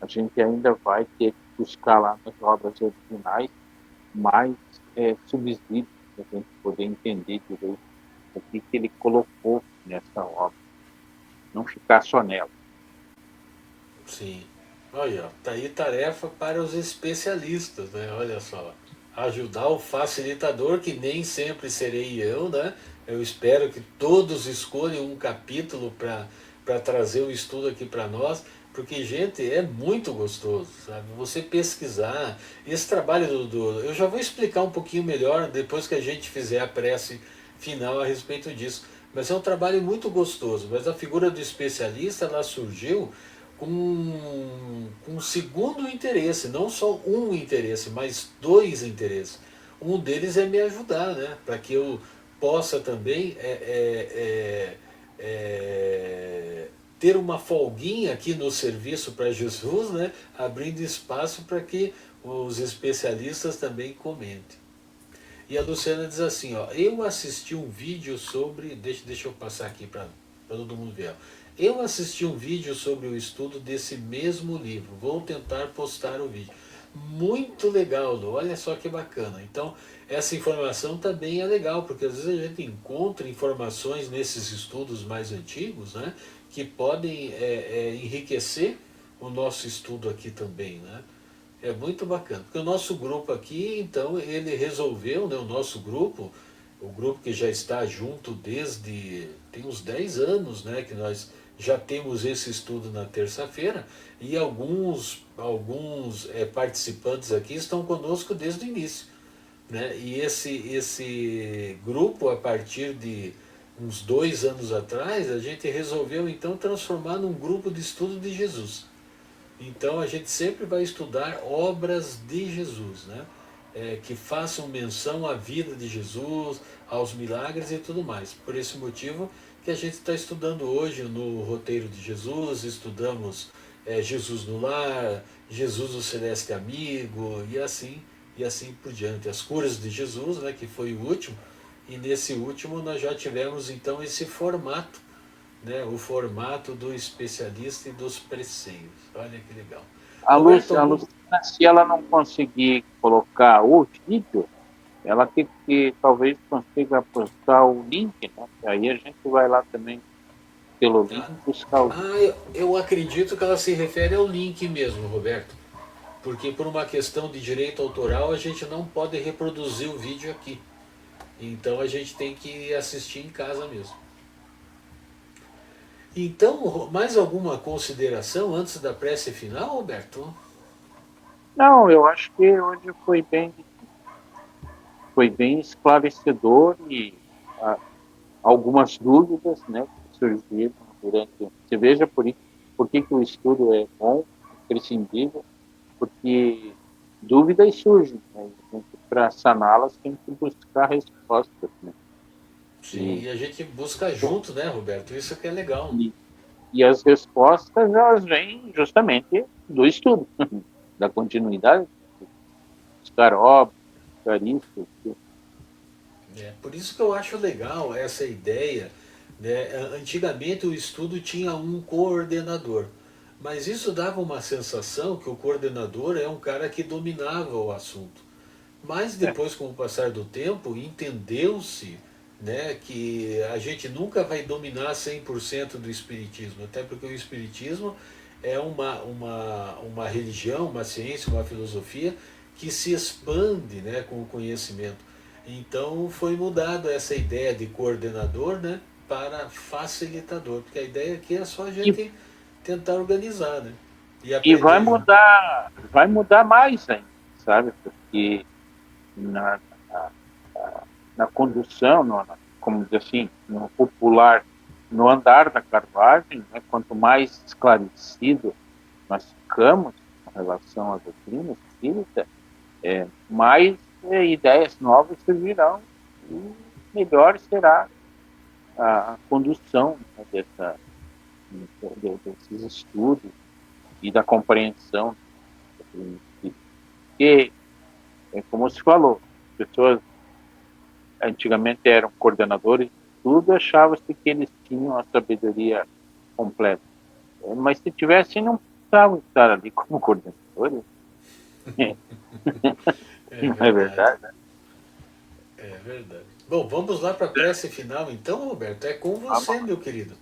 S3: a gente ainda vai ter que buscar lá nas obras originais mais subsídios para a gente poder entender direito o que ele colocou nessa obra, não ficar só nela.
S1: Sim. Olha, tá aí tarefa para os especialistas, né? Olha só. Ajudar o facilitador, que nem sempre serei eu, né? Eu espero que todos escolham um capítulo para trazer o estudo aqui para nós, porque, gente, é muito gostoso, sabe? Você pesquisar. Esse trabalho eu já vou explicar um pouquinho melhor depois que a gente fizer a prece final a respeito disso. Mas é um trabalho muito gostoso. Mas a figura do especialista, ela surgiu com um segundo interesse, não só um interesse, mas dois interesses. Um deles é me ajudar, né? Para que eu possa também ter uma folguinha aqui no serviço para Jesus, né? Abrindo espaço para que os especialistas também comentem. E a Luciana diz assim, ó, eu assisti um vídeo sobre, deixa eu passar aqui para todo mundo ver. Eu assisti um vídeo sobre o estudo desse mesmo livro. Vou tentar postar o vídeo. Muito legal, Lu. Olha só que bacana. Então, essa informação também é legal, porque às vezes a gente encontra informações nesses estudos mais antigos, né, que podem enriquecer o nosso estudo aqui também, né? É muito bacana, porque o nosso grupo aqui, então, ele resolveu, né, o nosso grupo, o grupo que já está junto desde, tem uns 10 anos, né, que nós já temos esse estudo na terça-feira, e alguns participantes aqui estão conosco desde o início. Né? E esse grupo, a partir de uns 2 anos atrás, a gente resolveu então transformar num grupo de estudo de Jesus. Então a gente sempre vai estudar obras de Jesus, né? Que façam menção à vida de Jesus, aos milagres e tudo mais. Por esse motivo que a gente está estudando hoje no roteiro de Jesus, estudamos Jesus no lar, Jesus o celeste amigo e assim por diante. As curas de Jesus, né, que foi o último, e nesse último nós já tivemos então esse formato, né, o formato do especialista e dos preceitos. Olha que legal. Roberto,
S3: A Luciana, se ela não conseguir colocar o vídeo, ela tem que talvez consiga postar o link, né? Aí a gente vai lá também pelo link buscar o vídeo.
S1: eu acredito que ela se refere ao link mesmo, Roberto, porque por uma questão de direito autoral a gente não pode reproduzir o vídeo aqui. Então a gente tem que assistir em casa mesmo. Então, mais alguma consideração antes da prece final, Roberto?
S3: Não, eu acho que hoje foi bem esclarecedor e algumas dúvidas, né, que surgiram durante. Você veja por que o estudo é bom, imprescindível, porque dúvidas surgem, né? Para saná-las tem que buscar respostas, né?
S1: Sim, e a gente busca junto, né, Roberto? Isso que é legal.
S3: E, e as respostas elas vêm justamente do estudo, da continuidade, buscar obras, buscar isso.
S1: Por isso que eu acho legal essa ideia. Né? Antigamente o estudo tinha um coordenador, Mas isso dava uma sensação que o coordenador é um cara que dominava o assunto. Mas depois, com o passar do tempo, entendeu-se, né, que a gente nunca vai dominar 100% do espiritismo, até porque o espiritismo é uma religião, uma ciência, uma filosofia que se expande, né, com o conhecimento. Então foi mudado essa ideia de coordenador, né, para facilitador, porque a ideia aqui é só a gente tentar organizar, né, e
S3: E
S1: aprender junto.
S3: vai mudar mais ainda, sabe? Porque na, na, na condução, como dizer assim, no popular, no andar da carruagem, né, quanto mais esclarecido nós ficamos com relação à doutrina espírita, mais ideias novas surgirão e melhor será a condução, né, desses estudos e da compreensão. Porque, como se falou, as pessoas antigamente eram coordenadores de tudo, achava-se que eles tinham a sabedoria completa. Mas se tivessem, não precisavam estar ali como coordenadores.
S1: É
S3: Não é
S1: verdade.
S3: verdade?
S1: É verdade. Bom, vamos lá para a prece final então, Roberto. É com você, meu querido.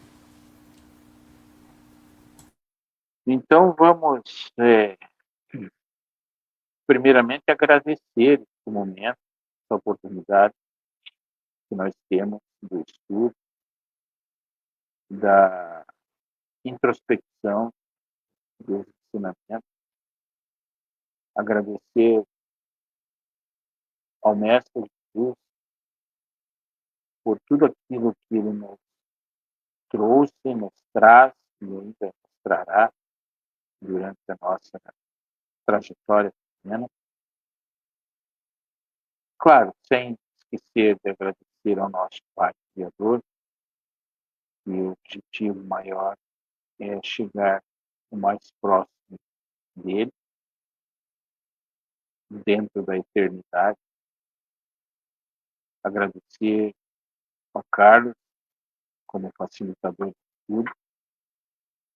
S3: Então vamos, primeiramente, agradecer esse momento, essa oportunidade que nós temos do estudo, da introspecção, dos ensinamentos. Agradecer ao Mestre Jesus por tudo aquilo que ele nos trouxe, nos traz e ainda nos trará durante a nossa trajetória terrena. Claro, sem esquecer de agradecer ao nosso Pai Criador, e o objetivo maior é chegar o mais próximo dele, dentro da eternidade. Agradecer ao Carlos como facilitador de tudo,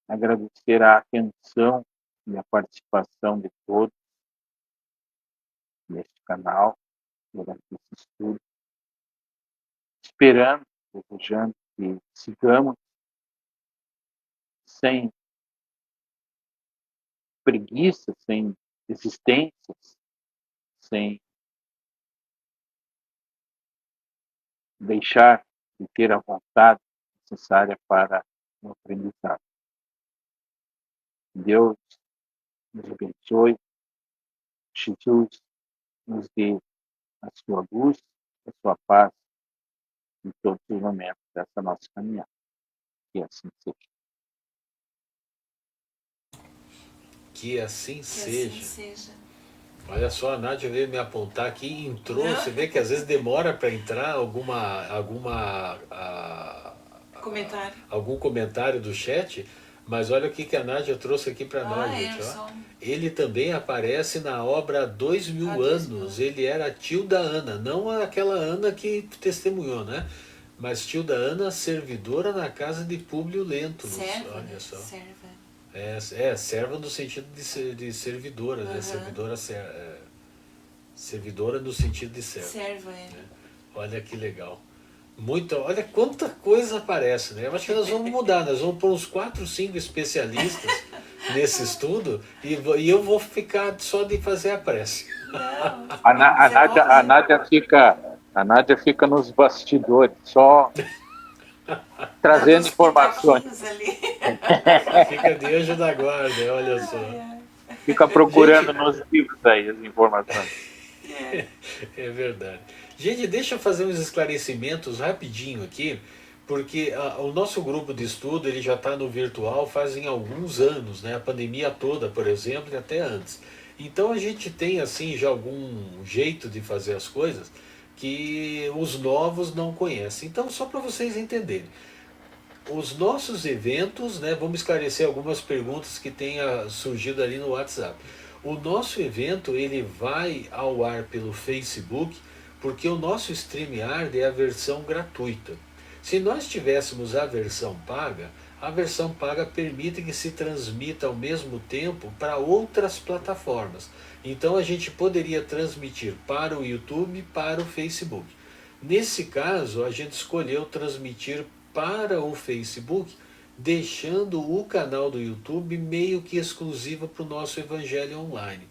S3: agradecer a atenção e a participação de todos neste canal, durante esse estudo, esperando, desejando que sigamos sem preguiça, sem resistências, sem deixar de ter a vontade necessária para o aprendizado. Deus nos abençoe, Jesus nos dê a sua luz, a sua paz em todos os momentos dessa nossa caminhada. Que assim seja.
S1: Que assim
S2: Que
S1: seja.
S2: assim seja.
S1: Olha só, a Nádia veio me apontar aqui e entrou. Você vê que às vezes demora para entrar
S2: Comentário.
S1: algum comentário do chat, mas olha o que a Nádia trouxe aqui para nós, gente. Ó.
S2: Só...
S1: Ele também aparece na obra há 2000 anos. Ele era tio da Ana, não aquela Ana que testemunhou, né? Mas tio da Ana, servidora na casa de Públio Lentulus.
S2: Serva,
S1: olha só.
S2: Serva.
S1: Serva no sentido de servidora, né? Servidora no sentido de serva.
S2: Serva,
S1: né? Olha que legal. Olha quanta coisa aparece, né? Eu acho que nós vamos mudar, nós vamos pôr uns 4, 5 especialistas nesse estudo e eu vou ficar só de fazer a prece.
S2: Não,
S3: a Nádia fica nos bastidores, só trazendo informações.
S1: Fica de anjo da guarda, olha só.
S3: Fica procurando nos livros aí as informações.
S1: É verdade. Gente, deixa eu fazer uns esclarecimentos rapidinho aqui, porque o nosso grupo de estudo ele já está no virtual fazem alguns anos, né? A pandemia toda, por exemplo, e até antes. Então a gente tem assim já algum jeito de fazer as coisas que os novos não conhecem. Então, só para vocês entenderem. Os nossos eventos, né, vamos esclarecer algumas perguntas que tenha surgido ali no WhatsApp. O nosso evento ele vai ao ar pelo Facebook, porque o nosso StreamYard é a versão gratuita. Se nós tivéssemos a versão paga, A versão paga permite que se transmita ao mesmo tempo para outras plataformas. Então a gente poderia transmitir para o YouTube e para o Facebook. Nesse caso, a gente escolheu transmitir para o Facebook, deixando o canal do YouTube meio que exclusivo para o nosso Evangelho Online.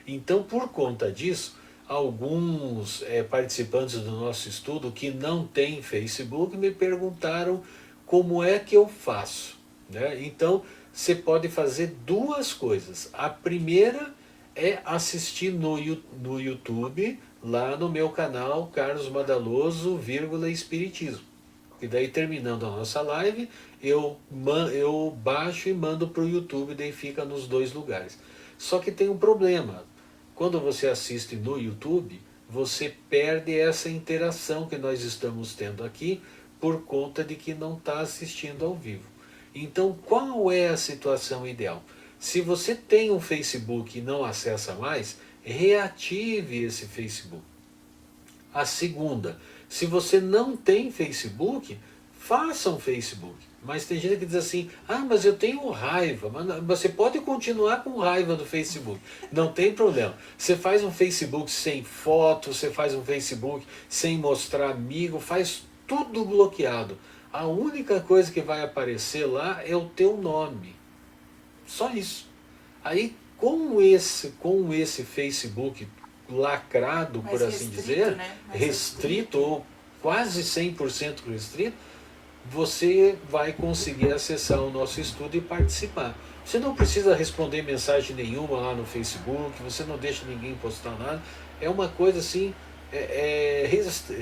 S1: Então, por conta disso, alguns participantes do nosso estudo que não têm Facebook me perguntaram como é que eu faço, né? Então, você pode fazer duas coisas. A primeira é assistir no YouTube, lá no meu canal, Carlos Madaloso, Espiritismo. E daí, terminando a nossa live, eu baixo e mando para o YouTube, daí fica nos dois lugares. Só que tem um problema. Quando você assiste no YouTube, você perde essa interação que nós estamos tendo aqui, por conta de que não está assistindo ao vivo. Então, qual é a situação ideal? Se você tem um Facebook e não acessa mais, reative esse Facebook. A segunda, se você não tem Facebook, faça um Facebook. Mas tem gente que diz assim, mas eu tenho raiva. Mas você pode continuar com raiva do Facebook, não tem problema. Você faz um Facebook sem foto, você faz um Facebook sem mostrar amigo, faz tudo bloqueado. A única coisa que vai aparecer lá é o teu nome. Só isso. Aí com esse Facebook lacrado,
S2: mais
S1: por assim
S2: restrito,
S1: dizer,
S2: né?
S1: restrito ou quase 100% restrito, você vai conseguir acessar o nosso estudo e participar. Você não precisa responder mensagem nenhuma lá no Facebook, você não deixa ninguém postar nada. É uma coisa assim,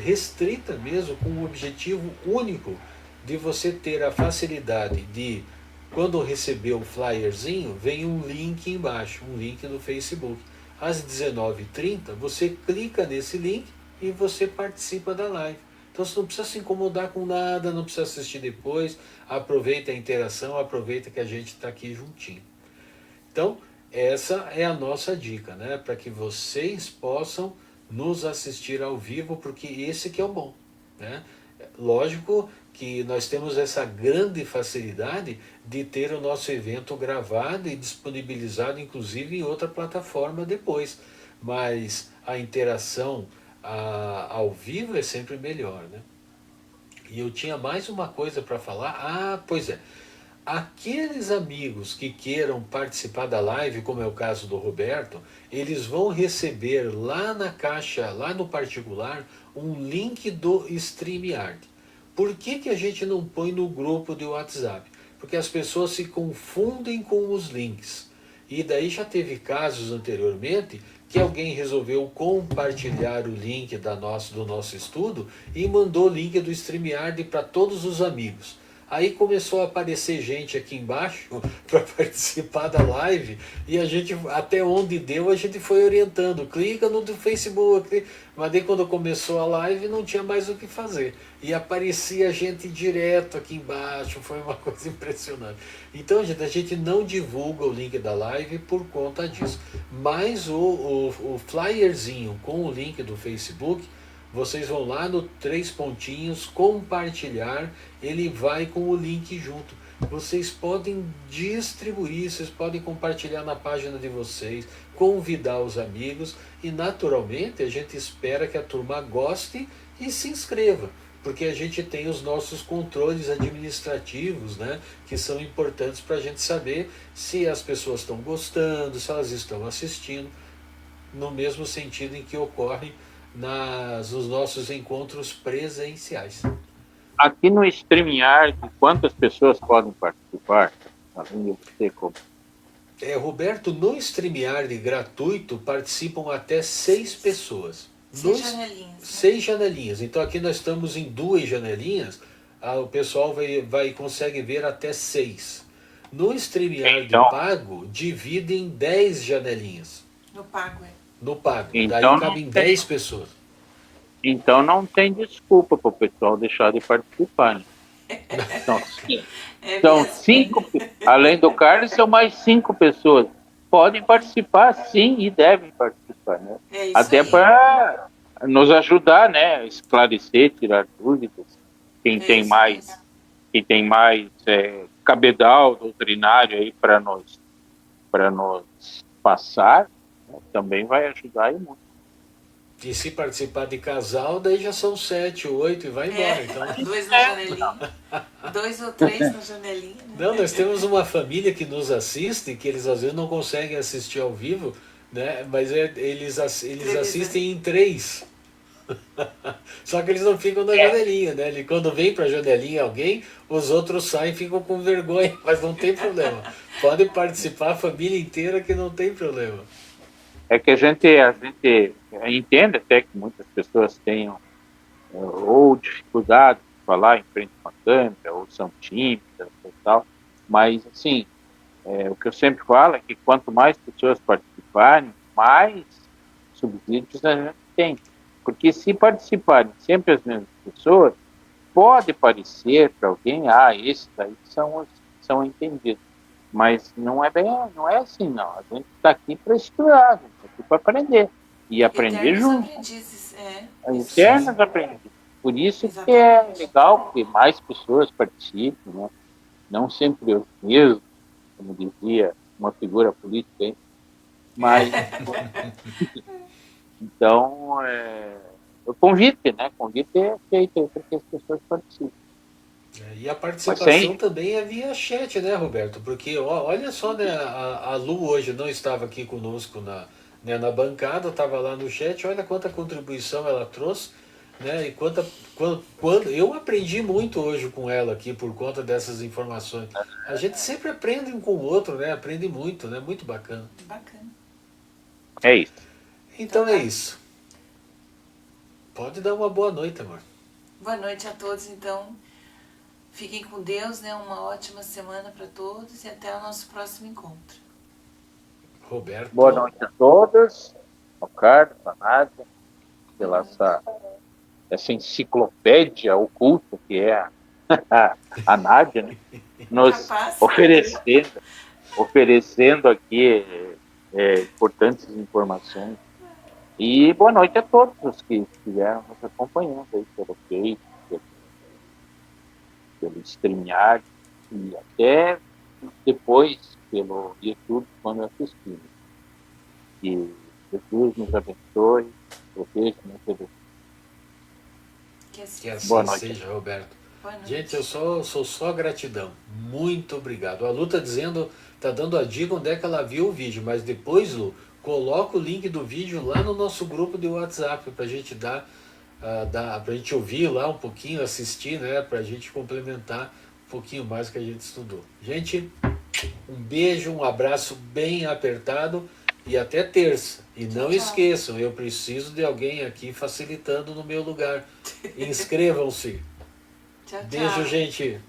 S1: restrita mesmo, com o objetivo único de você ter a facilidade de, quando receber o flyerzinho, vem um link embaixo, um link do Facebook. Às 19h30, você clica nesse link e você participa da live. Então você não precisa se incomodar com nada, não precisa assistir depois, aproveita a interação, aproveita que a gente está aqui juntinho. Então, essa é a nossa dica, né? Para que vocês possam nos assistir ao vivo, porque esse que é o bom, né? Lógico que nós temos essa grande facilidade de ter o nosso evento gravado e disponibilizado, inclusive em outra plataforma depois, mas a interação ao vivo é sempre melhor, né? E eu tinha mais uma coisa para falar. Pois é, aqueles amigos que queiram participar da live, como é o caso do Roberto, eles vão receber lá na caixa, lá no particular, um link do StreamYard. Por que a gente não põe no grupo de WhatsApp? Porque as pessoas se confundem com os links. E daí já teve casos anteriormente que alguém resolveu compartilhar o link do nosso estudo e mandou o link do StreamYard para todos os amigos. Aí começou a aparecer gente aqui embaixo para participar da live, e a gente, até onde deu, a gente foi orientando. Clica no do Facebook. Mas daí quando começou a live não tinha mais o que fazer. E aparecia gente direto aqui embaixo, foi uma coisa impressionante. Então, gente, a gente não divulga o link da live por conta disso. Mas o flyerzinho com o link do Facebook, vocês vão lá no 3 pontinhos, compartilhar, ele vai com o link junto. Vocês podem distribuir, vocês podem compartilhar na página de vocês, convidar os amigos e naturalmente a gente espera que a turma goste e se inscreva, porque a gente tem os nossos controles administrativos, né, que são importantes para a gente saber se as pessoas estão gostando, se elas estão assistindo, no mesmo sentido em que ocorre nos nossos encontros presenciais.
S3: Aqui no StreamYard, quantas pessoas podem participar?
S1: Roberto, no StreamYard gratuito participam até 6 pessoas.
S2: 6 janelinhas. Né?
S1: 6 janelinhas. Então aqui nós estamos em 2 janelinhas, o pessoal consegue ver até 6. No StreamYard pago, divide em 10 janelinhas.
S2: No pago,
S1: No pago.
S3: Então,
S1: daí cabem 10 pessoas.
S3: Então não tem desculpa para o pessoal deixar de participar. Né? São 5, além do Carlos, são mais 5 pessoas. Podem participar, sim, e devem participar. Né? Até para nos ajudar, né? Esclarecer, tirar dúvidas. Quem tem mais que tem mais cabedal doutrinário aí para nos passar, né, também vai ajudar aí muito.
S1: E se participar de casal, daí já são 7, 8 e vai embora. Então...
S2: 2 na janelinha. 2 ou 3 na janelinha. Né?
S1: Não, nós temos uma família que nos assiste, que eles às vezes não conseguem assistir ao vivo, né? Mas eles assistem em 3. Só que eles não ficam na janelinha, né? E quando vem para a janelinha alguém, os outros saem e ficam com vergonha, mas não tem problema. Pode participar a família inteira que não tem problema.
S3: É que a gente entende até que muitas pessoas tenham ou dificuldade de falar em frente a uma câmera, ou são tímidas e tal, mas, assim, o que eu sempre falo é que quanto mais pessoas participarem, mais subsídios a gente tem. Porque se participarem sempre as mesmas pessoas, pode parecer para alguém, esses aí são entendidos. Mas não é assim, não. A gente está aqui para estudar, a gente está aqui para aprender. E aprender junto. Eternos aprendizes. Por isso que é legal que mais pessoas participem, né? Não sempre eu mesmo, como dizia uma figura política aí, mas... Então, o convite, né? Convite é feito para que as pessoas participem.
S1: E a participação também é via chat, né, Roberto? Porque olha só, né, a Lu hoje não estava aqui conosco na bancada, estava lá no chat, olha quanta contribuição ela trouxe, né? E quando eu aprendi muito hoje com ela aqui por conta dessas informações. A gente sempre aprende um com o outro, né? Aprende muito, né? Muito bacana.
S2: Bacana.
S3: É isso.
S1: Então é isso. Pode dar uma boa noite, amor.
S2: Boa noite a todos, então. Fiquem com Deus, né? Uma ótima semana para todos e até o nosso próximo encontro.
S1: Roberto.
S3: Boa noite a todos. Ao Carlos, a Nádia, pela essa enciclopédia oculta que é a Nádia, né? Nos oferecendo aqui importantes informações. E boa noite a todos os que estiveram nos acompanhando aí pelo Face, pelo StreamYard e até depois pelo YouTube quando assistimos. Que Jesus nos abençoe, proteja e nos abençoe.
S2: Que assim
S1: boa noite. Seja, Roberto. Boa noite. Gente, eu sou só gratidão. Muito obrigado. A Lu tá dizendo, tá dando a dica onde é que ela viu o vídeo, mas depois, Lu, coloca o link do vídeo lá no nosso grupo de WhatsApp pra gente pra gente ouvir lá um pouquinho, assistir, né? Pra gente complementar um pouquinho mais que a gente estudou. Gente, um beijo, um abraço bem apertado e até terça. E não esqueçam, eu preciso de alguém aqui facilitando no meu lugar. Inscrevam-se.
S2: Tchau, tchau.
S1: Beijo, gente.